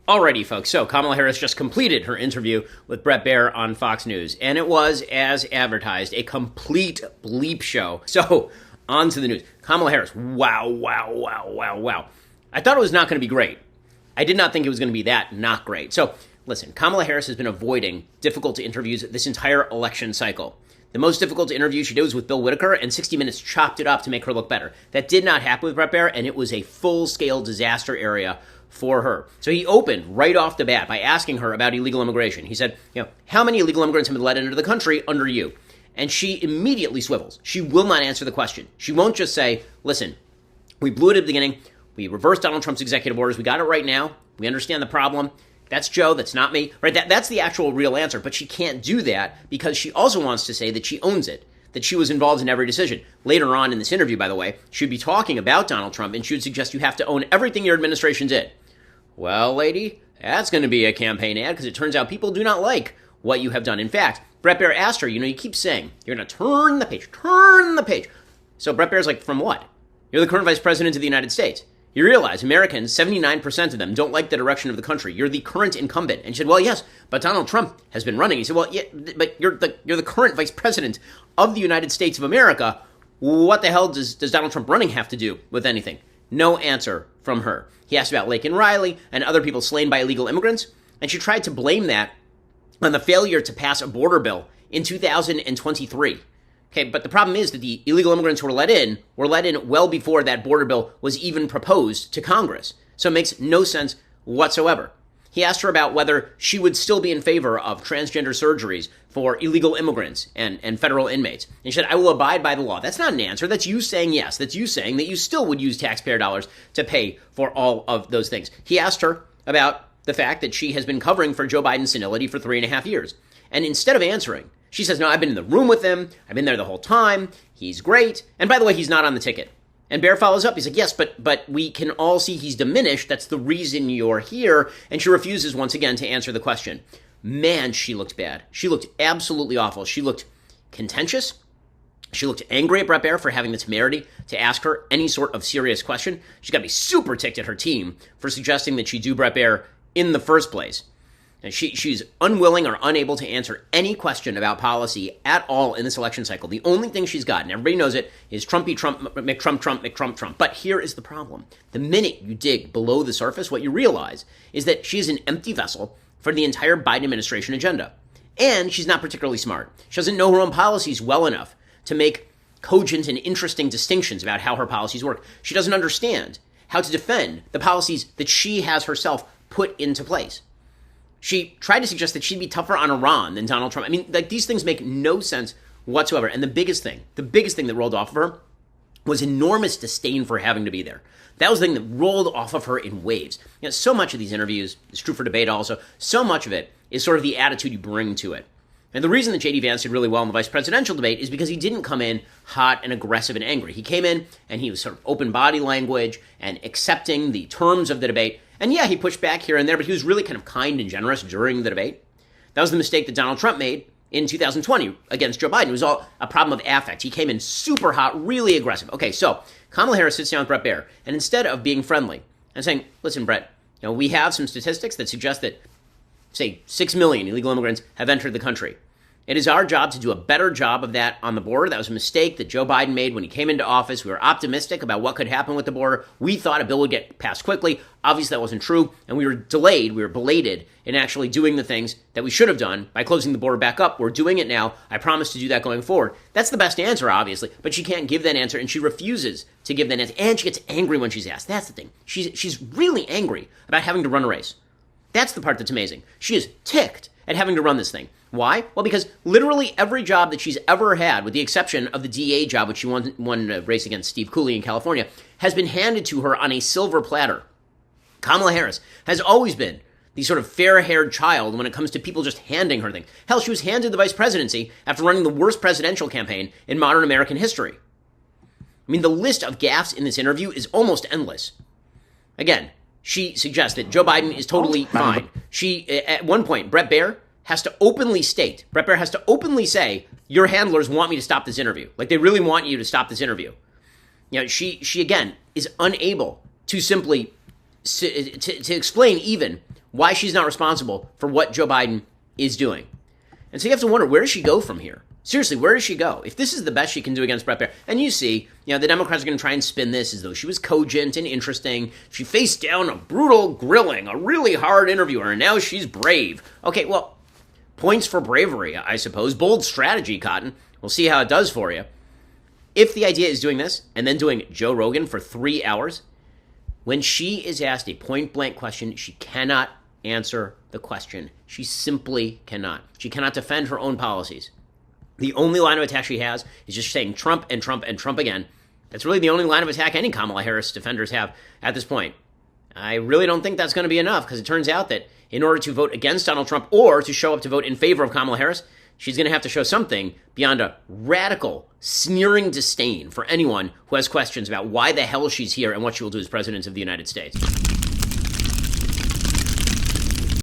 Alrighty, folks. So Kamala Harris just completed her interview with Bret Baier on Fox News, and it was, as advertised, a complete bleep show. So, on to the news. Kamala Harris, wow. I thought it was not going to be great. I did not think it was going to be that not great. So, listen, Kamala Harris has been avoiding difficult interviews this entire election cycle. The most difficult interview she did was with Bill Whitaker, and 60 Minutes chopped it up to make her look better. That did not happen with Bret Baier, and it was a full-scale disaster area for her. So he opened right off the bat by asking her about illegal immigration. He said, how many illegal immigrants have been let into the country under you? And she immediately swivels. She will not answer the question. She won't just say, listen, we blew it at the beginning. We reversed Donald Trump's executive orders. We got it right now. We understand the problem. That's Joe. That's not me. Right? That's the actual real answer. But she can't do that because she also wants to say that she owns it, that she was involved in every decision. Later on in this interview, by the way, she would be talking about Donald Trump, and she would suggest you have to own everything your administration did. Well, lady, that's going to be a campaign ad because it turns out people do not like what you have done. In fact, Bret Baier asked her, you keep saying, you're going to turn the page. So Bret Baier's like, from what? You're the current vice president of the United States. You realize Americans, 79% of them, don't like the direction of the country. You're the current incumbent. And she said, well, yes, but Donald Trump has been running. He said, well, yeah, but you're the current vice president of the United States of America. What the hell does Donald Trump running have to do with anything? No answer from her. He asked about Laken Riley and other people slain by illegal immigrants, and she tried to blame that on the failure to pass a border bill in 2023. Okay, but the problem is that the illegal immigrants who were let in well before that border bill was even proposed to Congress. So it makes no sense whatsoever. He asked her about whether she would still be in favor of transgender surgeries for illegal immigrants and federal inmates. And she said, I will abide by the law. That's not an answer. That's you saying yes. That's you saying that you still would use taxpayer dollars to pay for all of those things. He asked her about the fact that she has been covering for Joe Biden's senility for 3.5 years. And instead of answering, she says, no, I've been in the room with him. I've been there the whole time. He's great. And by the way, he's not on the ticket. And Baier follows up. He's like, yes, but we can all see he's diminished. That's the reason you're here. And she refuses once again to answer the question. Man, she looked bad. She looked absolutely awful. She looked contentious. She looked angry at Bret Baier for having the temerity to ask her any sort of serious question. She's got to be super ticked at her team for suggesting that she do Bret Baier in the first place. And she's unwilling or unable to answer any question about policy at all in this election cycle. The only thing she's got, and everybody knows it, is Trumpy Trump, McTrump. But here is the problem. The minute you dig below the surface, what you realize is that she is an empty vessel for the entire Biden administration agenda. And she's not particularly smart. She doesn't know her own policies well enough to make cogent and interesting distinctions about how her policies work. She doesn't understand how to defend the policies that she has herself put into place. She tried to suggest that she'd be tougher on Iran than Donald Trump. I mean, these things make no sense whatsoever. And the biggest thing that rolled off of her was enormous disdain for having to be there. That was the thing that rolled off of her in waves. So much of these interviews, it's true for debate also, so much of it is sort of the attitude you bring to it. And the reason that J.D. Vance did really well in the vice presidential debate is because he didn't come in hot and aggressive and angry. He came in and he was sort of open body language and accepting the terms of the debate. And yeah, he pushed back here and there, but he was really kind of kind and generous during the debate. That was the mistake that Donald Trump made in 2020 against Joe Biden. It was all a problem of affect. He came in super hot, really aggressive. Okay, so Kamala Harris sits down with Bret Baier, and instead of being friendly and saying, listen, Bret, we have some statistics that suggest that, say, 6 million illegal immigrants have entered the country. It is our job to do a better job of that on the border. That was a mistake that Joe Biden made when he came into office. We were optimistic about what could happen with the border. We thought a bill would get passed quickly. Obviously, that wasn't true. And we were delayed. We were belated in actually doing the things that we should have done by closing the border back up. We're doing it now. I promise to do that going forward. That's the best answer, obviously. But she can't give that answer, and she refuses to give that answer. And she gets angry when she's asked. That's the thing. She's really angry about having to run a race. That's the part that's amazing. She is ticked at having to run this thing. Why? Well, because literally every job that she's ever had, with the exception of the DA job, which she won a race against Steve Cooley in California, has been handed to her on a silver platter. Kamala Harris has always been the sort of fair-haired child when it comes to people just handing her things. Hell, she was handed the vice presidency after running the worst presidential campaign in modern American history. I mean, the list of gaffes in this interview is almost endless. Again, she suggests that Joe Biden is totally fine. At one point, Bret Baier has to openly say, your handlers want me to stop this interview. Like, they really want you to stop this interview. She again, is unable to simply to explain even why she's not responsible for what Joe Biden is doing. And so you have to wonder, where does she go from here? Seriously, where does she go? If this is the best she can do against Bret Baier, and you see, the Democrats are going to try and spin this as though she was cogent and interesting. She faced down a brutal grilling, a really hard interviewer, and now she's brave. Okay, well, points for bravery, I suppose. Bold strategy, Cotton. We'll see how it does for you. If the idea is doing this and then doing Joe Rogan for 3 hours, when she is asked a point-blank question, she cannot answer the question. She simply cannot. She cannot defend her own policies. The only line of attack she has is just saying Trump and Trump and Trump again. That's really the only line of attack any Kamala Harris defenders have at this point. I really don't think that's going to be enough, because it turns out that in order to vote against Donald Trump or to show up to vote in favor of Kamala Harris, she's going to have to show something beyond a radical, sneering disdain for anyone who has questions about why the hell she's here and what she will do as president of the United States.